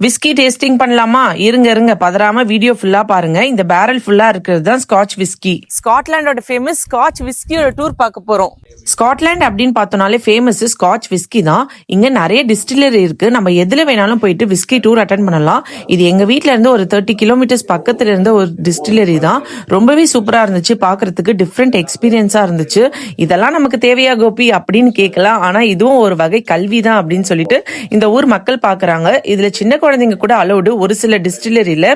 Whisky tasting பண்ணலாமா? இருங்க பதறாம video ஃபுல்லா பாருங்க. இந்த பேரல் ஃபுல்லா இருக்கிறது தான் ஸ்காட்ச் விஸ்கி. ஸ்காட்லாண்டோட ஃபேமஸ் ஸ்காட்ச் விஸ்கியோட டூர் பார்க்க போறோம். ஸ்காட்லாண்ட் அப்படின்னு பார்த்தோம்னாலே ஃபேமஸ் ஸ்காட்ச் விஸ்கி தான். இங்க நிறைய டிஸ்டிலரி இருக்கு. நம்ம எதுல வேணாலும் போயிட்டு விஸ்கி டூர் அட்டன் பண்ணலாம். இது எங்க வீட்ல இருந்து ஒரு 30 கிலோமீட்டர்ஸ் பக்கத்துல இருந்த ஒரு டிஸ்டிலரி தான். ரொம்பவே சூப்பரா இருந்துச்சு. பாக்குறதுக்கு டிஃப்ரெண்ட் எக்ஸ்பீரியன்ஸா இருந்துச்சு. இதெல்லாம் நமக்கு தேவையா கோபி அப்படின்னு கேட்கலாம். ஆனா இதுவும் ஒரு வகை கல்வி தான் அப்படின்னு சொல்லிட்டு இந்த ஊர் மக்கள் பாக்குறாங்க. இதுல சின்ன குழந்தைங்க கூட அலோடு. ஒரு சில டிஸ்டிலரியில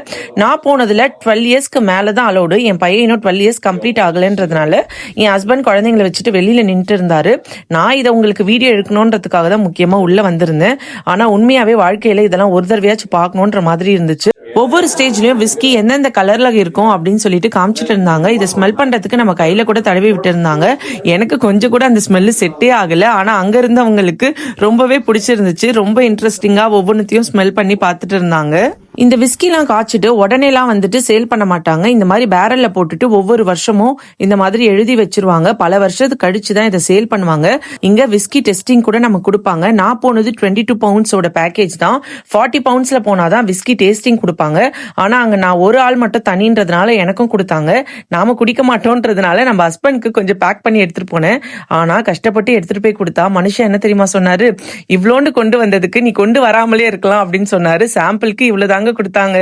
நான் போனதுல 12 இயர்ஸ்க்கு மேலதான் அலோடு. என் பையன் இன்னும் 12 இயர்ஸ் கம்ப்ளீட் ஆகலன்றதுனால என் ஹஸ்பண்ட் குழந்தைங்களை வச்சுட்டு வெளியில நின்று இருந்தாரு. நான் இதை உங்களுக்கு வீடியோ எடுக்கணும்ன்றதுக்காக தான் முக்கியமா உள்ள வந்திருந்தேன். ஆனா உண்மையாவே வாழ்க்கையில இதெல்லாம் ஒரு தடவையாச்சும் பார்க்கணுன்ற மாதிரி இருந்துச்சு. ஒவ்வொரு ஸ்டேஜ்லயும் விஸ்கி எந்தெந்த கலர்ல இருக்கும் அப்படின்னு சொல்லிட்டு காமிச்சிட்டு இருந்தாங்க. இதை ஸ்மெல் பண்றதுக்கு நம்ம கையில கூட தடவி விட்டு இருந்தாங்க. எனக்கு கொஞ்சம் கூட அந்த ஸ்மெல்லு செட்டே ஆகல. ஆனா அங்க இருந்தவங்களுக்கு ரொம்பவே பிடிச்சிருந்துச்சு. ரொம்ப இன்ட்ரெஸ்டிங்கா ஒவ்வொன்றுத்தையும் ஸ்மெல் பண்ணி பார்த்துட்டு இருந்தாங்க. இந்த விஸ்கிலாம் காய்ச்சிட்டு உடனேலாம் வந்துட்டு சேல் பண்ண மாட்டாங்க. இந்த மாதிரி பேரல்ல போட்டுட்டு ஒவ்வொரு வருஷமும் இந்த மாதிரி எழுதி வச்சிருவாங்க. பல வருஷத்துக்கு கழிச்சுதான் இதை சேல் பண்ணுவாங்க. இங்க விஸ்கி டெஸ்டிங் கூட நம்ம கொடுப்பாங்க. நான் போனது 22 பவுண்ட்ஸோட பேக்கேஜ் தான். 40 பவுண்ட்ஸ்ல போனாதான் விஸ்கி டேஸ்டிங் கொடுப்பாங்க. ஆனா அங்க நான் ஒரு ஆள் மட்டும் தனின்றதுனால எனக்கும் கொடுத்தாங்க. நாம குடிக்க மாட்டோம்ன்றதுனால நம்ம ஹஸ்பண்ட்க்கு கொஞ்சம் பேக் பண்ணி எடுத்துட்டு போனேன். ஆனா கஷ்டப்பட்டு எடுத்துட்டு போய் கொடுத்தா மனுஷன் என்ன தெரியுமா சொன்னாரு? இவ்வளோண்டு கொண்டு வந்ததுக்கு நீ கொண்டு வராமலே இருக்கலாம் அப்படின்னு சொன்னாரு. சாம்பிளுக்கு இவ்வளவுதாங்க கொடுத்தாங்க.